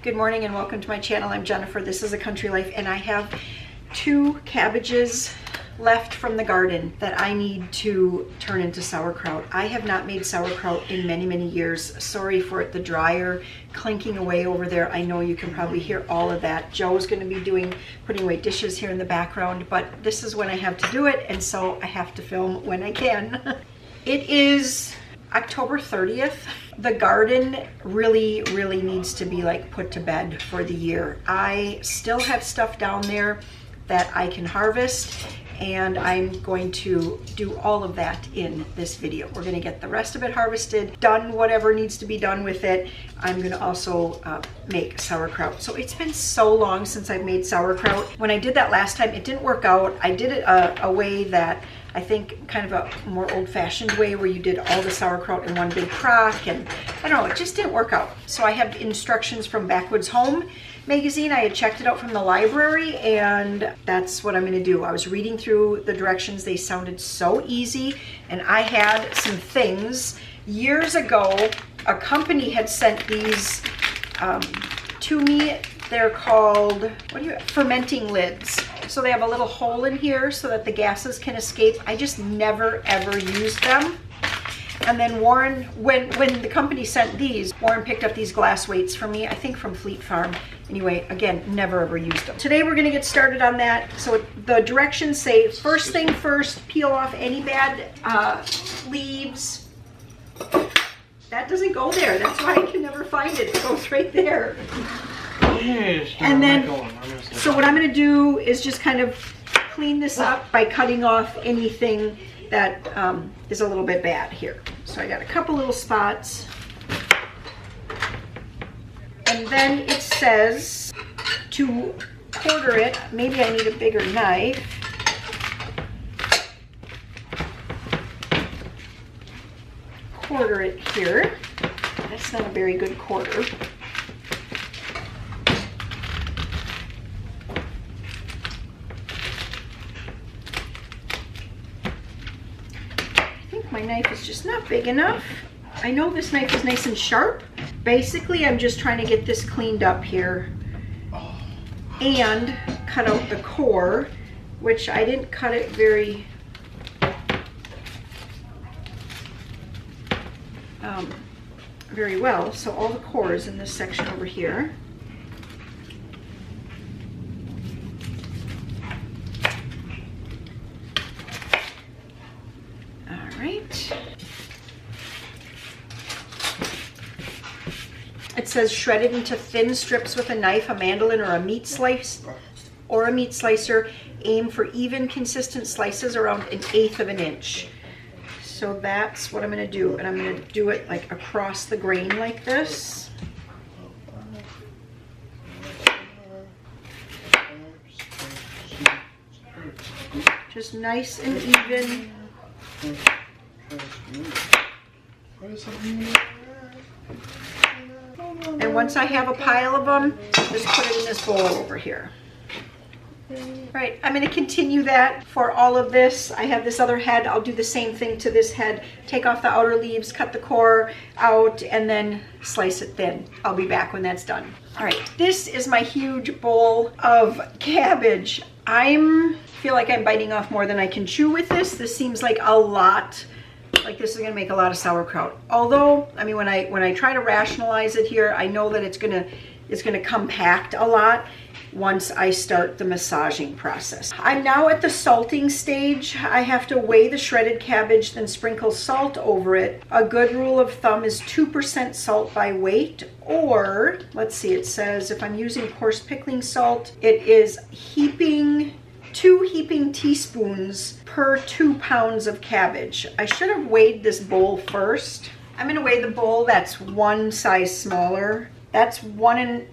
Good morning and welcome to my channel. I'm Jennifer. This is A Country Life and I have 2 cabbages left from the garden that I need to turn into sauerkraut. I have not made sauerkraut in many years. Sorry for the dryer clinking away over there. I know you can probably hear all of that. Joe's going to be putting away dishes here in the background, but this is when I have to do it, and so I have to film when I can. It is October 30th. The garden really needs to be like put to bed for the year. I still have stuff down there that I can harvest, and I'm going to do all of that in this video. We're going to get the rest of it harvested, done whatever needs to be done with it. I'm going to also make sauerkraut. So it's been so long since I've made sauerkraut. When I did that last time, it didn't work out. I did it a way that I think kind of a more old-fashioned way where you did all the sauerkraut in one big crock, and I don't know, it just didn't work out. So I have instructions from Backwoods Home magazine. I had checked it out from the library, and that's what I'm going to do. I was reading through the directions. They sounded so easy, and I had some things. Years ago, a company had sent these to me. They're called, fermenting lids. So they have a little hole in here so that the gases can escape. I just never ever used them. And then Warren, when the company sent these, Warren picked up these glass weights for me, I think from Fleet Farm. Anyway, again, never ever used them. Today we're gonna get started on that. So the directions say, first thing first, peel off any bad leaves. That doesn't go there. That's why I can never find it. It goes right there. And then, so what I'm going to do is just kind of clean this up by cutting off anything that is a little bit bad here. So I got a couple little spots. And then it says to quarter it, maybe I need a bigger knife. Quarter it here. That's not a very good quarter. My knife is just not big enough. I know this knife is nice and sharp. Basically, I'm just trying to get this cleaned up here and cut out the core, which I didn't cut it very well. So all the core is in this section over here. It says shredded into thin strips with a knife, a mandolin, or a meat slicer. Aim for even, consistent slices around 1/8 of an inch. So that's what I'm going to do, and I'm going to do it like across the grain like this. Just nice and even. And once I have a pile of them, just put it in this bowl over here. Right, I'm going to continue that for all of this. I have this other head. I'll do the same thing to this head. Take off the outer leaves, cut the core out, and then slice it thin. I'll be back when that's done. All right, this is my huge bowl of cabbage. I feel like I'm biting off more than I can chew with this. This seems like a lot. Like this is going to make a lot of sauerkraut. Although, I mean, when I try to rationalize it here, I know that it's going to compact a lot once I start the massaging process. I'm now at the salting stage. I have to weigh the shredded cabbage, then sprinkle salt over it. A good rule of thumb is 2% salt by weight, or let's see, it says if I'm using coarse pickling salt, it is 2 heaping teaspoons per 2 pounds of cabbage. I should have weighed this bowl first. I'm going to weigh the bowl that's 1 size smaller. That's 1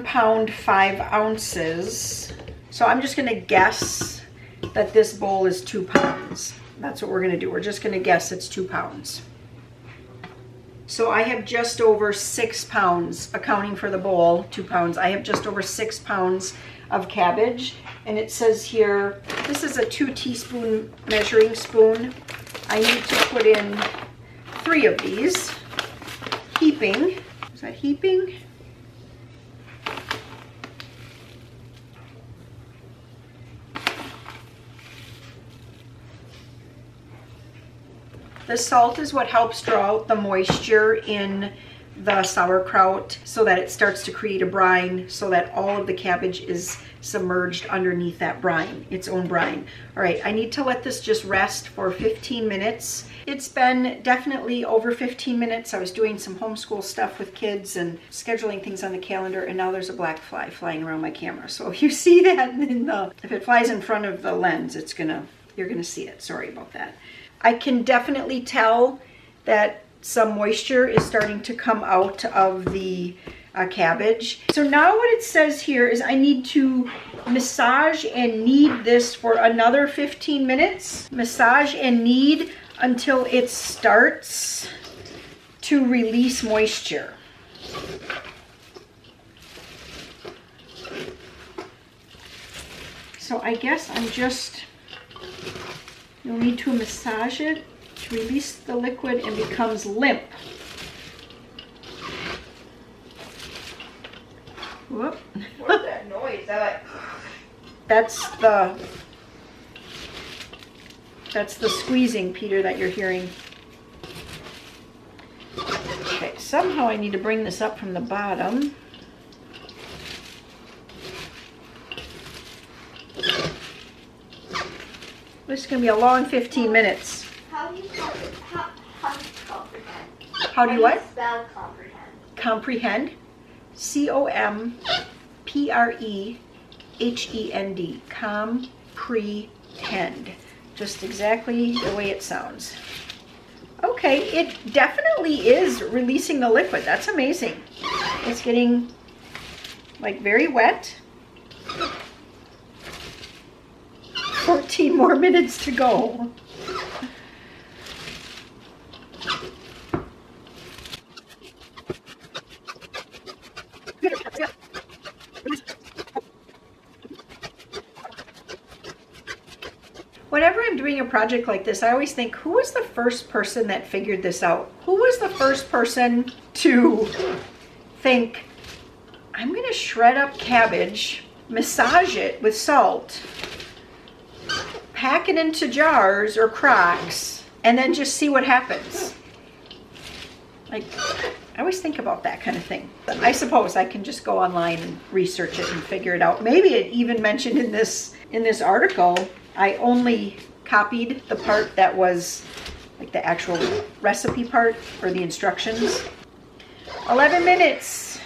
pound 5 ounces. So I'm just going to guess that this bowl is 2 pounds. That's what we're going to do. We're just going to guess it's 2 pounds. So I have just over 6 pounds, accounting for the bowl, 2 pounds. I have just over 6 pounds of cabbage, and it says here, this is a 2 teaspoon measuring spoon. I need to put in 3 of these, heaping. Is that heaping? The salt is what helps draw out the moisture in the sauerkraut so that it starts to create a brine, so that all of the cabbage is submerged underneath that brine, its own brine. All right, I need to let this just rest for 15 minutes. It's been definitely over 15 minutes. I was doing some homeschool stuff with kids and scheduling things on the calendar, and now there's a black fly flying around my camera. So if you see that if it flies in front of the lens, you're gonna see it. Sorry about that. I can definitely tell that some moisture is starting to come out of the cabbage. So now what it says here is I need to massage and knead this for another 15 minutes. Massage and knead until it starts to release moisture. So I guess you'll need to massage it to release the liquid and becomes limp. Whoop. What's that noise? That's the squeezing, Peter, that you're hearing. Okay, somehow I need to bring this up from the bottom. This is going to be a long 15 minutes. How do you comprehend? How do you what? Spell comprehend. Comprehend. C-O-M-P-R-E-H-E-N-D. Comprehend. Just exactly the way it sounds. Okay, it definitely is releasing the liquid. That's amazing. It's getting like very wet. 14 more minutes to go. Whenever I'm doing a project like this, I always think, who was the first person that figured this out? Who was the first person to think, I'm going to shred up cabbage, massage it with salt, pack it into jars or crocks, and then just see what happens? Like, I always think about that kind of thing. I suppose I can just go online and research it and figure it out. Maybe it even mentioned in this article, I only copied the part that was like the actual recipe part or the instructions. 11 minutes.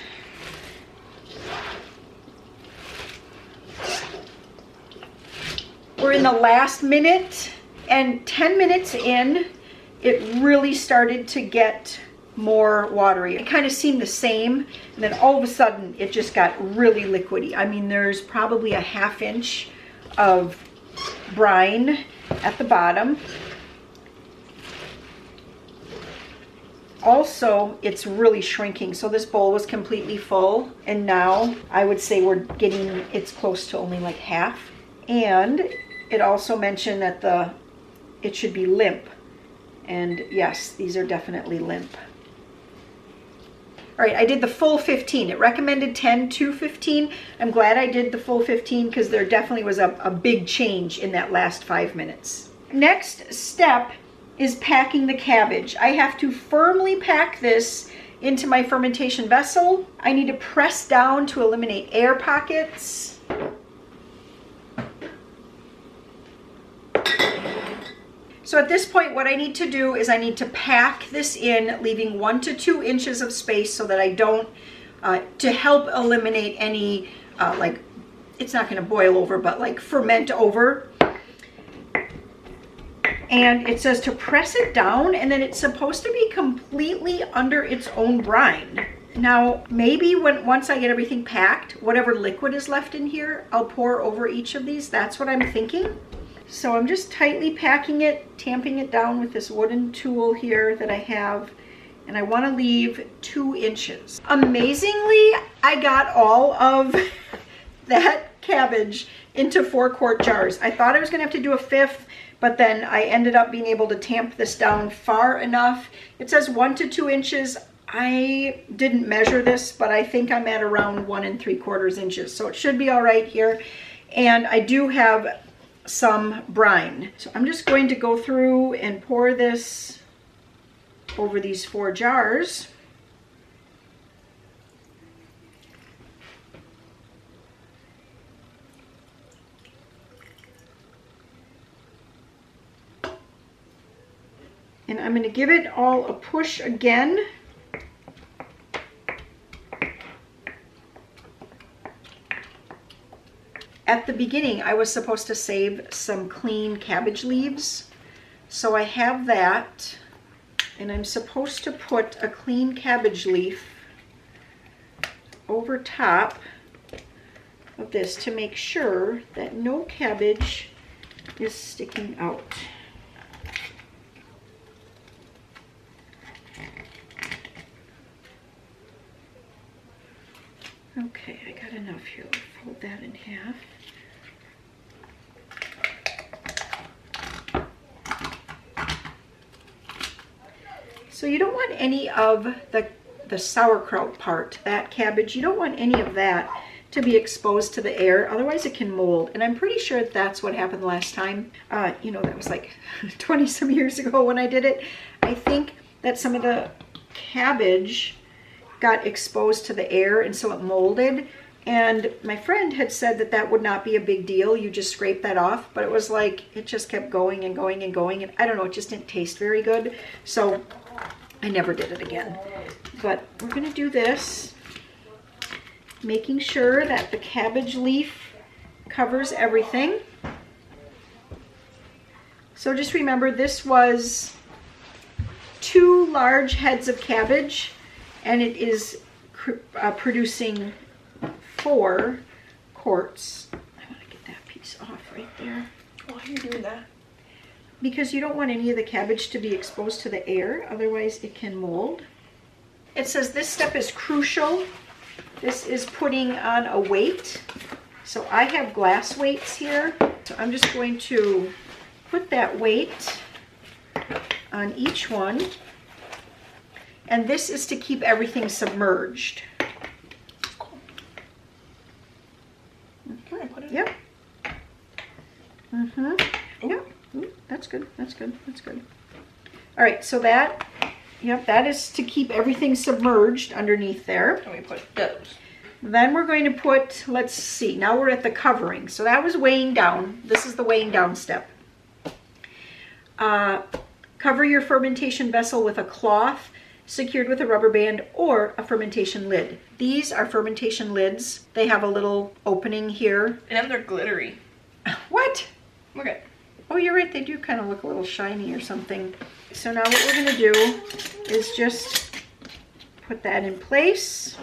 We're in the last minute, and 10 minutes in, it really started to get more watery. It kind of seemed the same, and then all of a sudden it just got really liquidy. I mean, there's probably a ½ inch of brine at the bottom. Also, it's really shrinking. So this bowl was completely full, and now I would say it's close to only like half. And it also mentioned that it should be limp. And yes, these are definitely limp. All right, I did the full 15. It recommended 10 to 15. I'm glad I did the full 15 because there definitely was a big change in that last 5 minutes. Next step is packing the cabbage. I have to firmly pack this into my fermentation vessel. I need to press down to eliminate air pockets. So at this point, what I need to do is I need to pack this in, leaving 1 to 2 inches of space so that I don't, to help eliminate any, like, it's not gonna boil over, but like ferment over. And it says to press it down, and then it's supposed to be completely under its own brine. Now, maybe once I get everything packed, whatever liquid is left in here, I'll pour over each of these. That's what I'm thinking. So I'm just tightly packing it, tamping it down with this wooden tool here that I have, and I want to leave 2 inches. Amazingly, I got all of that cabbage into 4-quart jars. I thought I was going to have to do a 5th, but then I ended up being able to tamp this down far enough. It says 1 to 2 inches. I didn't measure this, but I think I'm at around 1 3/4 inches, so it should be all right here. And I do have some brine. So I'm just going to go through and pour this over these 4 jars. And I'm going to give it all a push again. At the beginning, I was supposed to save some clean cabbage leaves. So I have that. And I'm supposed to put a clean cabbage leaf over top of this to make sure that no cabbage is sticking out. Okay, I got enough here. Let's fold that in half. So you don't want any of the sauerkraut part, that cabbage, you don't want any of that to be exposed to the air, otherwise it can mold. And I'm pretty sure that's what happened last time. You know, that was like 20 some years ago when I did it. I think that some of the cabbage got exposed to the air and so it molded. And my friend had said that that would not be a big deal. You just scrape that off. But it was like, it just kept going and going and going. And I don't know, it just didn't taste very good. So I never did it again. But we're going to do this, making sure that the cabbage leaf covers everything. So just remember, this was 2 large heads of cabbage, and it is producing 4 quarts. I want to get that piece off right there. Why are you doing that? Because you don't want any of the cabbage to be exposed to the air, otherwise it can mold. It says this step is crucial. This is putting on a weight. So I have glass weights here. So I'm just going to put that weight on each one. And this is to keep everything submerged. Can I put it? Yep. Mm-hmm. Yep. Ooh, that's good. That's good. That's good. All right. So that, yep, that is to keep everything submerged underneath there. And we put those. Then we're going to put, let's see, now we're at the covering. So that was weighing down. This is the weighing down step. Cover your fermentation vessel with a cloth secured with a rubber band or a fermentation lid. These are fermentation lids. They have a little opening here. And they're glittery. What? Okay. Oh, you're right. They do kind of look a little shiny or something. So now what we're going to do is just put that in place.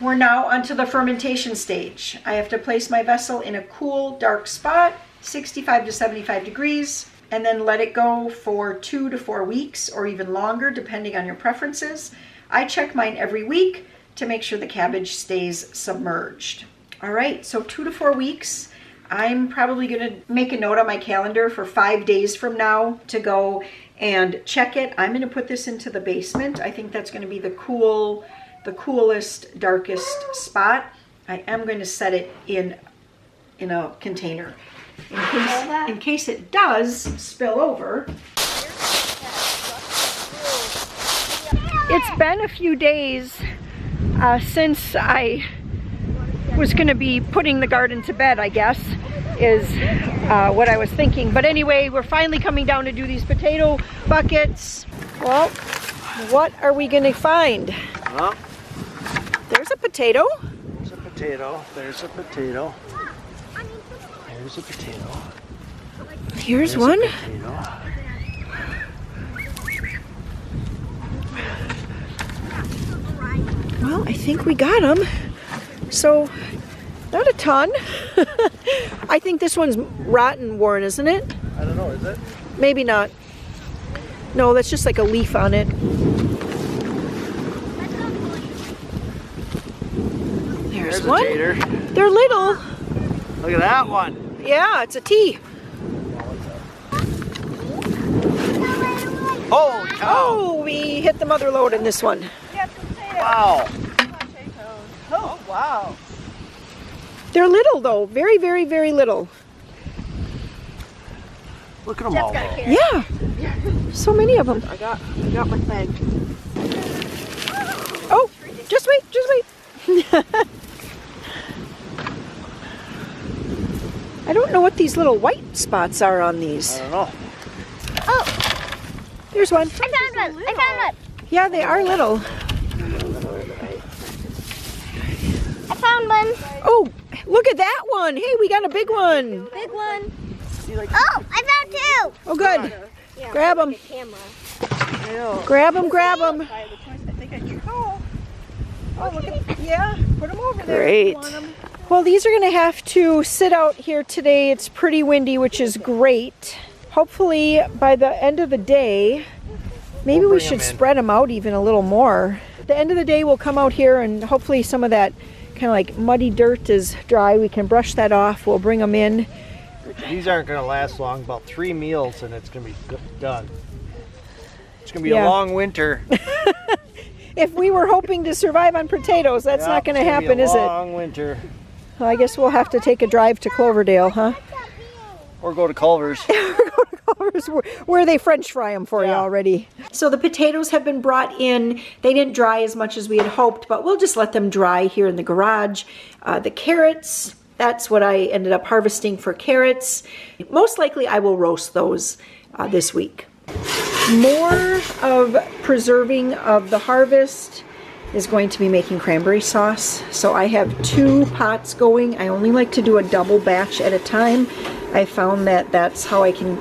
We're now onto the fermentation stage. I have to place my vessel in a cool, dark spot, 65 to 75 degrees, and then let it go for 2 to 4 weeks or even longer, depending on your preferences. I check mine every week to make sure the cabbage stays submerged. All right, so 2 to 4 weeks. I'm probably gonna make a note on my calendar for 5 days from now to go and check it. I'm gonna put this into the basement. I think that's gonna be the coolest, darkest spot. I am going to set it in a container in case it does spill over. It's been a few days since I was going to be putting the garden to bed, I guess, is what I was thinking. But anyway, we're finally coming down to do these potato buckets. Well, what are we going to find? Huh? There's a potato. There's a potato. There's a potato. There's a potato. Here's There's one. A potato. Well, I think we got them. So, not a ton. I think this one's rotten, Warren, isn't it? I don't know, is it? Maybe not. No, that's just like a leaf on it. There's There's one. a tater. They're little. Look at that one. Yeah, it's a T. Holy cow. Oh, we hit the mother lode in this one. Wow. Oh, wow. They're little though. Very, very, very little. Look at them all. Though. Yeah. So many of them. I got my thing. Oh, just wait, just wait. I don't know what these little white spots are on these. I don't know. Oh, There's one. I found one. I found one. Yeah, they are little. I found one. Oh, look at that one. Hey, we got a big one. Big one. Oh, I found two. Oh, good. Grab them. Grab them, grab them. I think I should. Oh, Oh, look at, yeah, put them over there. Great. If you want 'em. Well, these are going to have to sit out here today. It's pretty windy, which is great. Hopefully, by the end of the day, maybe We'll we bring 'em should in. spread them out even a little more. At the end of the day, we'll come out here and hopefully some of that kind of like muddy dirt is dry. We can brush that off. We'll bring them in. These aren't going to last long. About 3 meals and it's going to be done. It's going to be Yeah. a long winter. If we were hoping to survive on potatoes, that's not going to happen, is it? Long winter. Well, I guess we'll have to take a drive to Cloverdale, huh? Or go to Culver's. Where they French fry them for you Yeah. already. So the potatoes have been brought in. They didn't dry as much as we had hoped, but we'll just let them dry here in the garage. The carrots, that's what I ended up harvesting for carrots. Most likely I will roast those this week. More of preserving of the harvest is going to be making cranberry sauce. So I have 2 pots going. I only like to do a double batch at a time. I found that that's how I don't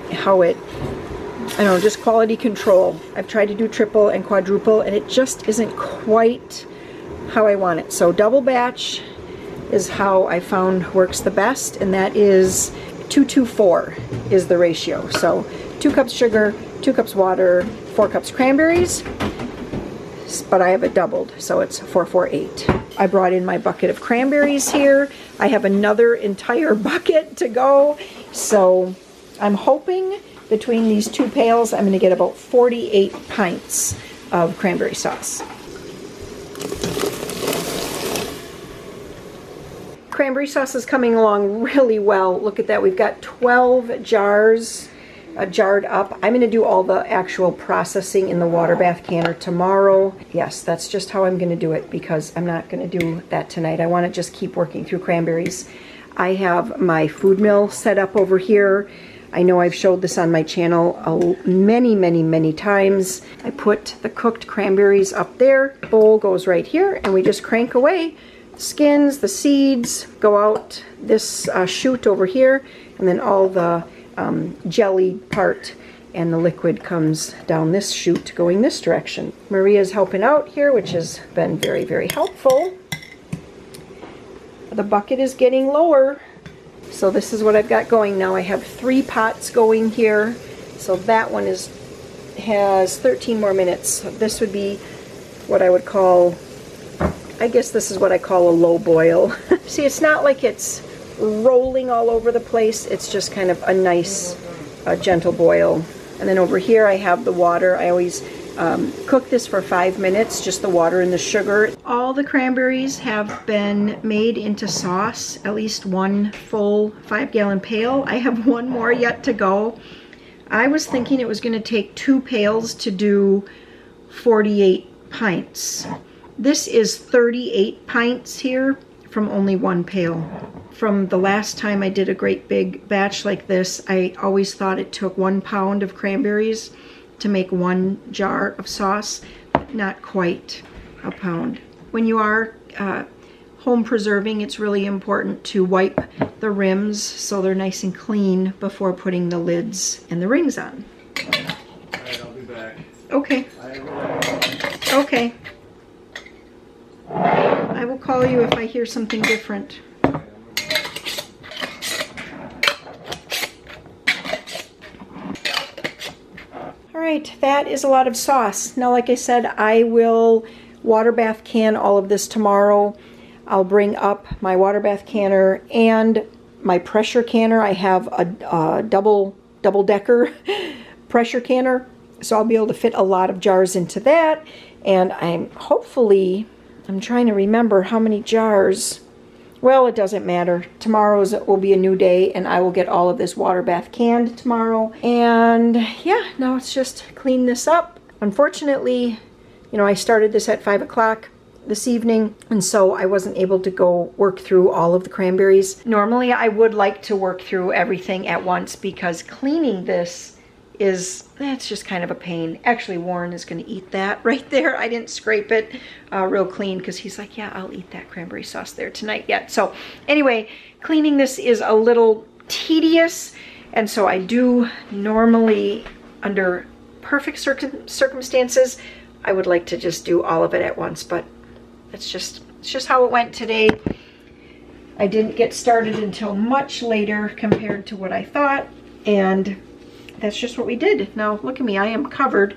know, just quality control. I've tried to do triple and quadruple and it just isn't quite how I want it. So double batch is how I found works the best, and that is 2-2-4 is the ratio. So 2 cups sugar, 2 cups water, 4 cups cranberries, but I have it doubled, so it's 4-4-8. I brought in my bucket of cranberries here. I have another entire bucket to go, so I'm hoping between these 2 pails I'm going to get about 48 pints of cranberry sauce. Cranberry sauce is coming along really well. Look at that, we've got 12 jars jarred up. I'm going to do all the actual processing in the water bath canner tomorrow. Yes, that's just how I'm going to do it because I'm not going to do that tonight. I want to just keep working through cranberries. I have my food mill set up over here. I know I've showed this on my channel many times. I put the cooked cranberries up there. The bowl goes right here and we just crank away. The skins, the seeds go out this chute over here, and then all the jelly part and the liquid comes down this chute going this direction. Maria's helping out here, which has been very helpful. The bucket is getting lower, so this is what I've got going now. I have 3 pots going here, so that one has 13 more minutes. This would be what I would call, I guess this is what I call a low boil. See, it's not like it's rolling all over the place. It's just kind of a nice, gentle boil. And then over here I have the water. I always cook this for 5 minutes, just the water and the sugar. All the cranberries have been made into sauce, at least 1 full 5-gallon pail. I have 1 more yet to go. I was thinking it was going to take 2 pails to do 48 pints. This is 38 pints here from only 1 pail. From the last time I did a great big batch like this, I always thought it took 1 pound of cranberries to make 1 jar of sauce, but not quite a pound. When you are home preserving, it's really important to wipe the rims so they're nice and clean before putting the lids and the rings on. Alright, I'll be back. Okay. Okay. I will call you if I hear something different. Alright, that is a lot of sauce. Now, like I said, I will water bath can all of this tomorrow. I'll bring up my water bath canner and my pressure canner. I have a double-decker pressure canner, so I'll be able to fit a lot of jars into that. And I'm trying to remember how many jars Well, it doesn't matter. Tomorrow's will be a new day, and I will get all of this water bath canned tomorrow. And yeah, now it's just clean this up. Unfortunately, you know, I started this at 5 o'clock this evening, and so I wasn't able to go work through all of the cranberries. Normally, I would like to work through everything at once because cleaning this that's just kind of a pain. Actually, Warren is going to eat that right there. I didn't scrape it real clean because he's like, yeah, I'll eat that cranberry sauce there tonight yet. So anyway, cleaning this is a little tedious, and so I do normally, under perfect circumstances, I would like to just do all of it at once, but it's just how it went today. I didn't get started until much later compared to what I thought, and that's just what we did. Now look at me, I am covered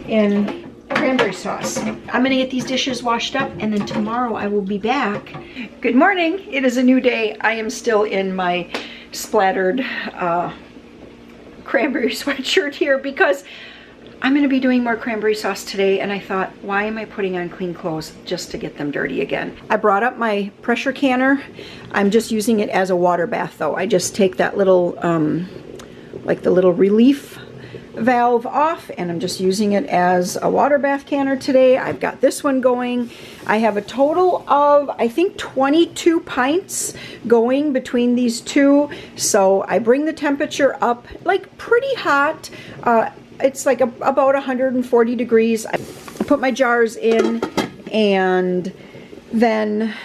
in cranberry sauce. I'm gonna get these dishes washed up, and then tomorrow I will be back. Good morning, it is a new day. I am still in my splattered cranberry sweatshirt here because I'm gonna be doing more cranberry sauce today, and I thought, why am I putting on clean clothes just to get them dirty again? I brought up my pressure canner. I'm just using it as a water bath though. I just take that little, like the little relief valve off, and I'm just using it as a water bath canner today. I've got this one going. I have a total of, I think, 22 pints going between these two. So I bring the temperature up like pretty hot. It's like about 140 degrees. I put my jars in, and then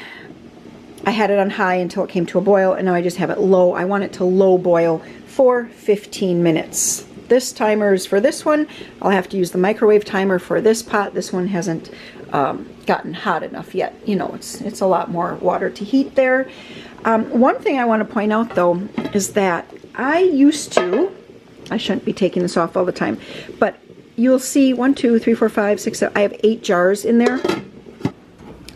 I had it on high until it came to a boil, and now I just have it low. I want it to low boil for 15 minutes. This timer is for this one. I'll have to use the microwave timer for this pot. This one hasn't gotten hot enough yet. You know, it's a lot more water to heat there. One thing I want to point out though is that I shouldn't be taking this off all the time, but you'll see 1, 2, 3, 4, 5, 6, 7, I have 8 jars in there.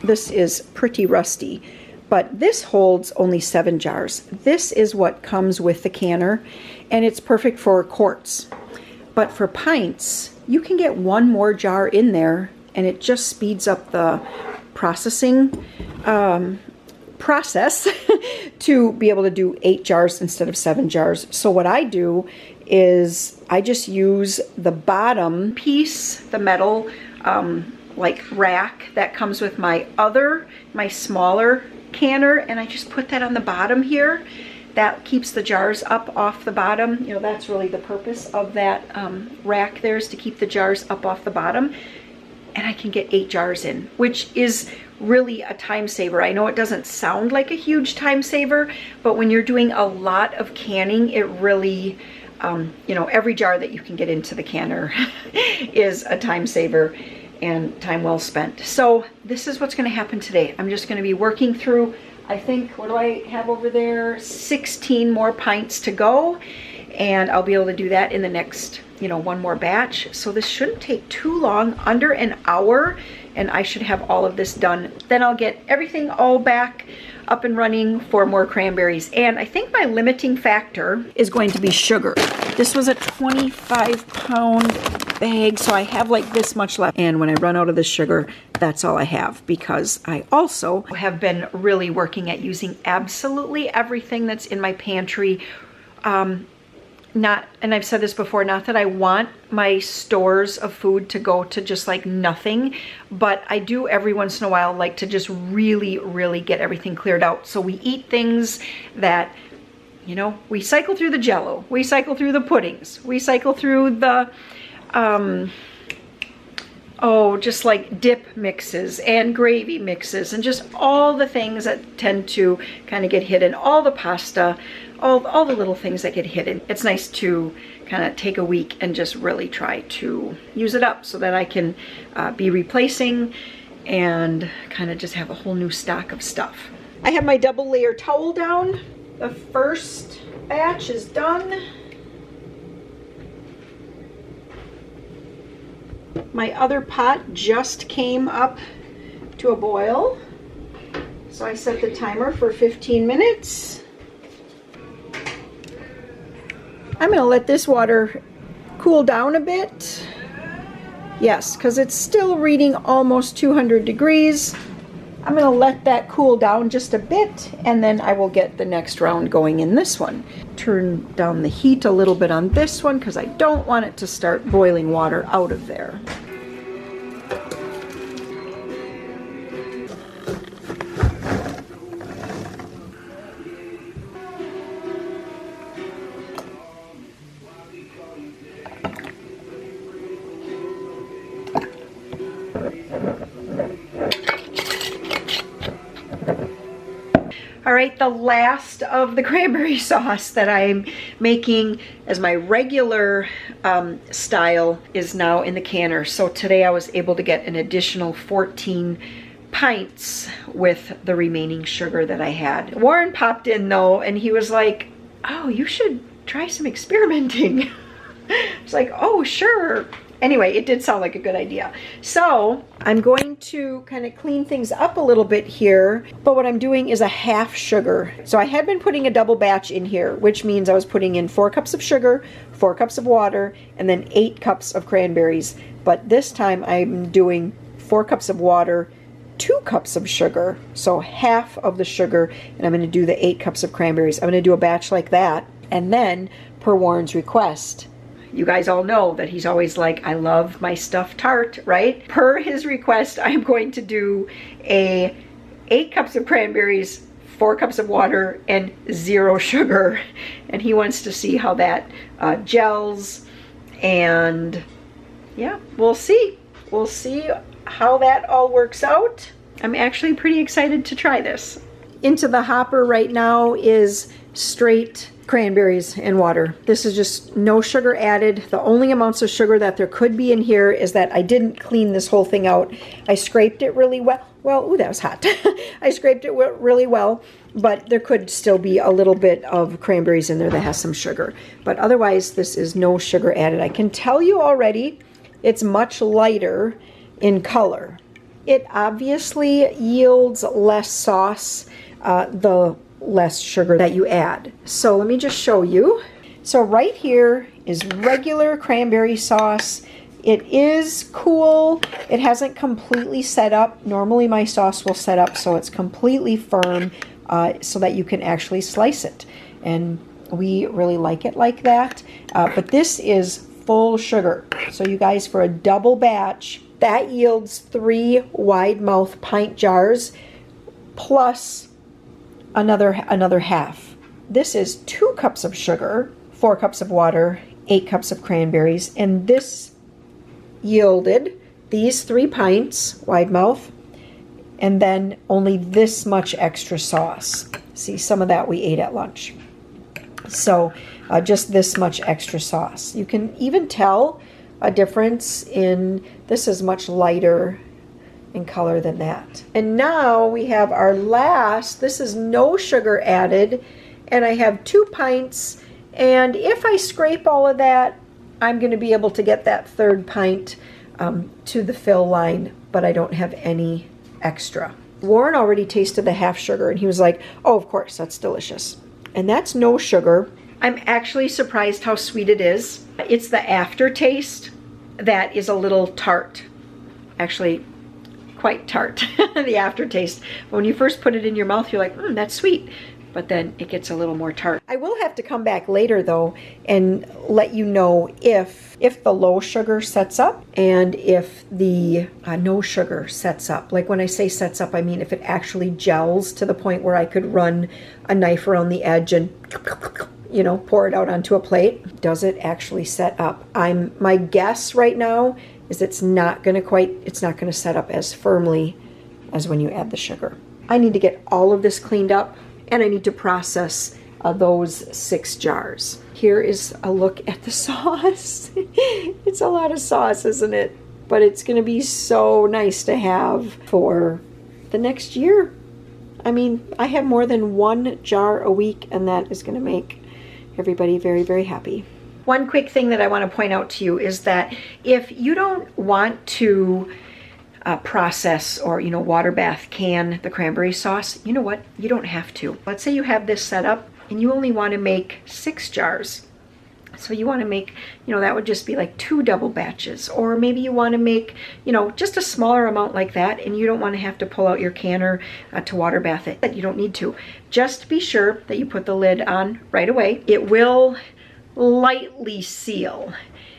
This is pretty rusty, but this holds only 7 jars. This is what comes with the canner, and it's perfect for quarts. But for pints, you can get 1 more jar in there, and it just speeds up the processing process to be able to do 8 jars instead of 7 jars. So what I do is I just use the bottom piece, the metal like rack that comes with my smaller canner, and I just put that on the bottom here. That keeps the jars up off the bottom. You know, that's really the purpose of that rack there, is to keep the jars up off the bottom. And I can get 8 jars in, which is really a time saver. I know it doesn't sound like a huge time saver, but when you're doing a lot of canning, it really, you know, every jar that you can get into the canner is a time saver and time well spent. So this is what's going to happen today. I'm just going to be working through, I think, what do I have over there? 16 more pints to go, and I'll be able to do that in the next, you know, 1 more batch. So this shouldn't take too long, under an hour, and I should have all of this done. Then I'll get everything all back up and running for more cranberries. And I think my limiting factor is going to be sugar. This was a 25-pound bag, so I have like this much left. And when I run out of this sugar, that's all I have, because I also have been really working at using absolutely everything that's in my pantry. And I've said this before, not that I want my stores of food to go to just like nothing, but I do every once in a while like to just really, really get everything cleared out. So we eat things that, you know, we cycle through the Jell-O, we cycle through the puddings, we cycle through the, just like dip mixes and gravy mixes and just all the things that tend to kind of get hidden, all the pasta, all the little things that get hidden. It's nice to kind of take a week and just really try to use it up so that I can be replacing and kind of just have a whole new stock of stuff. I have my double layer towel down. The first batch is done. My other pot just came up to a boil, so I set the timer for 15 minutes. I'm going to let this water cool down a bit. Yes, because it's still reading almost 200 degrees. I'm gonna let that cool down just a bit, and then I will get the next round going in this one. Turn down the heat a little bit on this one because I don't want it to start boiling water out of there. All right, the last of the cranberry sauce that I'm making as my regular style is now in the canner. So today I was able to get an additional 14 pints with the remaining sugar that I had. Warren popped in though, and he was like, oh, you should try some experimenting. It's like, oh, sure. Anyway, it did sound like a good idea. So I'm going to kind of clean things up a little bit here, but what I'm doing is a half sugar. So I had been putting a double batch in here, which means I was putting in 4 cups of sugar, 4 cups of water, and then 8 cups of cranberries. But this time I'm doing 4 cups of water, 2 cups of sugar, so half of the sugar, and I'm going to do the 8 cups of cranberries. I'm going to do a batch like that, and then per Warren's request, you guys all know that he's always like, I love my stuffed tart, right? Per his request, I'm going to do a 8 cups of cranberries, 4 cups of water, and 0 sugar. And he wants to see how that gels. And yeah, we'll see. We'll see how that all works out. I'm actually pretty excited to try this. Into the hopper right now is straight cranberries and water. This is just no sugar added. The only amounts of sugar that there could be in here is that I didn't clean this whole thing out. I scraped it really well. Well, ooh, that was hot. I scraped it really well, but there could still be a little bit of cranberries in there that has some sugar. But otherwise, this is no sugar added. I can tell you already, it's much lighter in color. It obviously yields less sauce, the less sugar that you add. So let me just show you. So right here is regular cranberry sauce. It is cool. It hasn't completely set up. Normally my sauce will set up so it's completely firm so that you can actually slice it. And we really like it like that. But this is full sugar. So you guys, for a double batch, that yields 3 wide mouth pint jars plus another half. This is 2 cups of sugar, 4 cups of water, 8 cups of cranberries, and this yielded these 3 pints, wide mouth, and then only this much extra sauce. See, some of that we ate at lunch. So just this much extra sauce. You can even tell a difference in, this is much lighter in color than that. And now we have our last, this is no sugar added, and I have 2 pints, and if I scrape all of that, I'm going to be able to get that 3rd pint to the fill line, but I don't have any extra. Warren already tasted the half sugar, and he was like, oh, of course, that's delicious. And that's no sugar. I'm actually surprised how sweet it is. It's the aftertaste that is a little tart. Actually, quite tart, the aftertaste. When you first put it in your mouth, you're like, that's sweet. But then it gets a little more tart. I will have to come back later though and let you know if the low sugar sets up and if the no sugar sets up. Like when I say sets up, I mean if it actually gels to the point where I could run a knife around the edge and, you know, pour it out onto a plate. Does it actually set up? My guess right now is it's not going to set up as firmly as when you add the sugar. I need to get all of this cleaned up, and I need to process those 6 jars. Here is a look at the sauce. It's a lot of sauce, isn't it? But it's going to be so nice to have for the next year. I mean, I have more than 1 jar a week, and that is going to make everybody very, very happy. One quick thing that I want to point out to you is that if you don't want to process or, you know, water bath can the cranberry sauce, you know what? You don't have to. Let's say you have this set up and you only want to make 6 jars. So you want to make, that would just be like 2 double batches. Or maybe you want to make, just a smaller amount like that, and you don't want to have to pull out your canner to water bath it. That you don't need to. Just be sure that you put the lid on right away. It will lightly seal.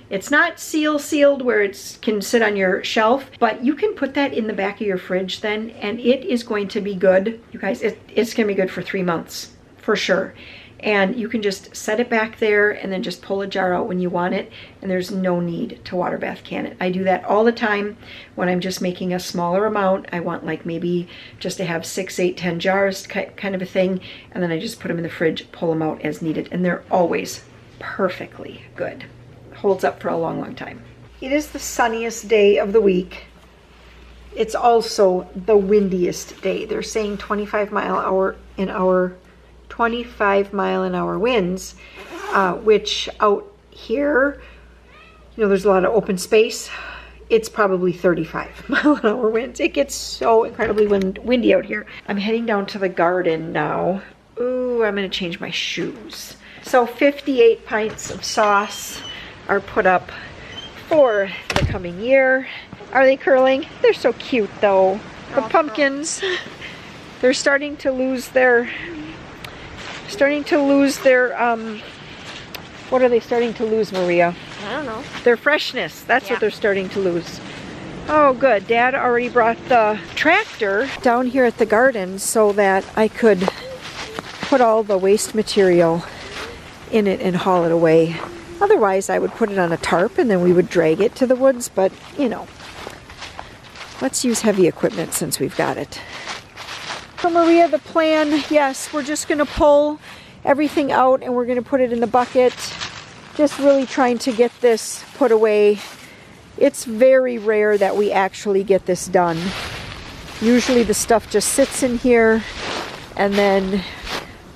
It's not sealed where it can sit on your shelf, but you can put that in the back of your fridge then, and it is going to be good. You guys, it's going to be good for 3 months, for sure. And you can just set it back there and then just pull a jar out when you want it, and there's no need to water bath can it. I do that all the time when I'm just making a smaller amount. I want like maybe just to have 6, 8, 10 jars kind of a thing, and then I just put them in the fridge, pull them out as needed, and they're always perfectly good. Holds up for a long time. It is the sunniest day of the week. It's also the windiest day. They're saying 25 mile an hour winds, which out here, there's a lot of open space. It's probably 35 mile an hour winds. It gets so incredibly windy out here. I'm heading down to the garden now. Ooh, I'm gonna change my shoes. So 58 pints of sauce are put up for the coming year. Are they curling? They're so cute though. The pumpkins, they're starting to lose their, what are they starting to lose, Maria? I don't know. Their freshness. That's what they're starting to lose. Oh good, Dad already brought the tractor down here at the garden so that I could put all the waste material in it and haul it away. Otherwise, I would put it on a tarp and then we would drag it to the woods, but let's use heavy equipment since we've got it. So Maria, the plan, yes, we're just gonna pull everything out and we're gonna put it in the bucket. Just really trying to get this put away. It's very rare that we actually get this done. Usually the stuff just sits in here and then,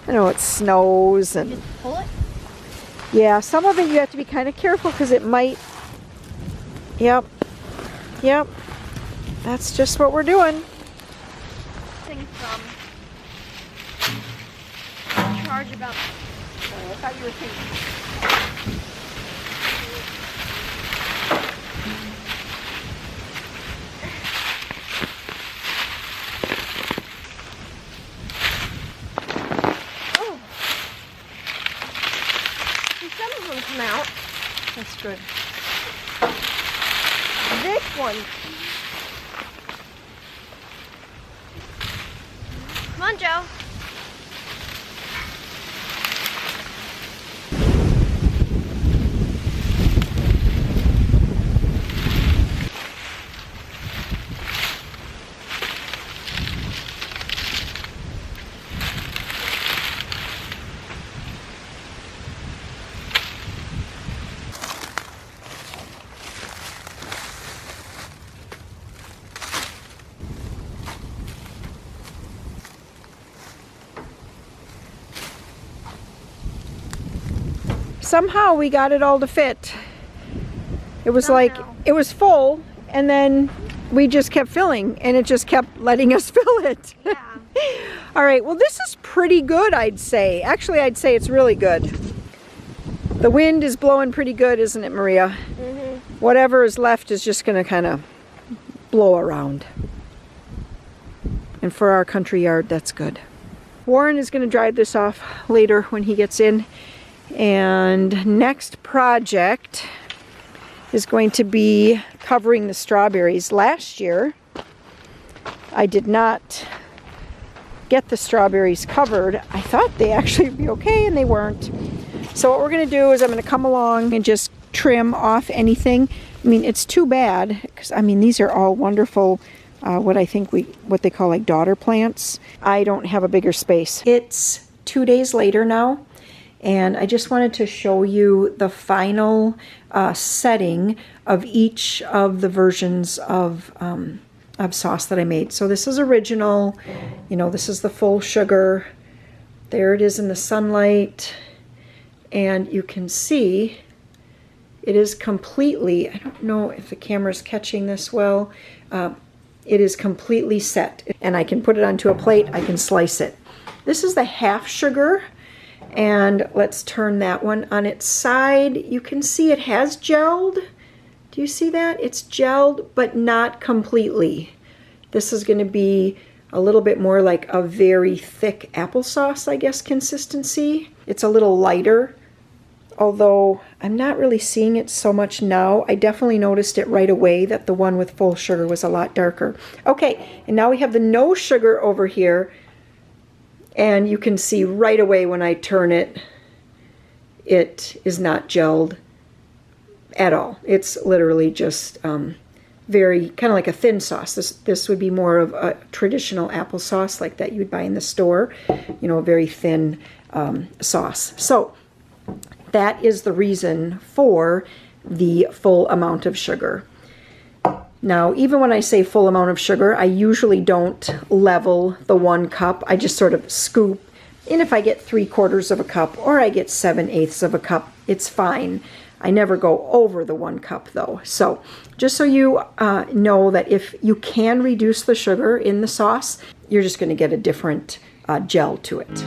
it snows and... Just pull it? Yeah, some of it you have to be kind of careful because it might, yep, that's just what we're doing. Thing from charge about, I thought you were thinking. come out. That's good. This one. Come on, Joe. Somehow we got it all to fit. It was like, it was full, and then we just kept filling, and it just kept letting us fill it. Yeah. All right, well this is pretty good, I'd say. Actually, I'd say it's really good. The wind is blowing pretty good, isn't it, Maria? Mm-hmm. Whatever is left is just gonna kind of blow around. And for our country yard, that's good. Warren is gonna dry this off later when he gets in. And next project is going to be covering the strawberries. Last year, I did not get the strawberries covered. I thought they actually would be okay, and they weren't. So what we're going to do is I'm going to come along and just trim off anything. I mean, it's too bad, because I mean, these are all wonderful, what they call like daughter plants. I don't have a bigger space. It's 2 days later now. And I just wanted to show you the final setting of each of the versions of sauce that I made. So this is original, this is the full sugar. There it is in the sunlight. And you can see it is completely, I don't know if the camera's catching this well, it is completely set. And I can put it onto a plate, I can slice it. This is the half sugar. And let's turn that one on its side. You can see it has gelled. Do you see that? It's gelled, but not completely. This is going to be a little bit more like a very thick applesauce, I guess, consistency. It's a little lighter, although I'm not really seeing it so much now. I definitely noticed it right away that the one with full sugar was a lot darker. Okay, and now we have the no sugar over here, and you can see right away when I turn it, it is not gelled at all. It's literally just very kind of like a thin sauce. This would be more of a traditional applesauce like that you would buy in the store, you know, a very thin sauce. So that is the reason for the full amount of sugar. Now, even when I say full amount of sugar, I usually don't level the 1 cup. I just sort of scoop. And if I get 3/4 of a cup or I get 7/8 of a cup, it's fine. I never go over the 1 cup though. So just so you know that if you can reduce the sugar in the sauce, you're just going to get a different gel to it.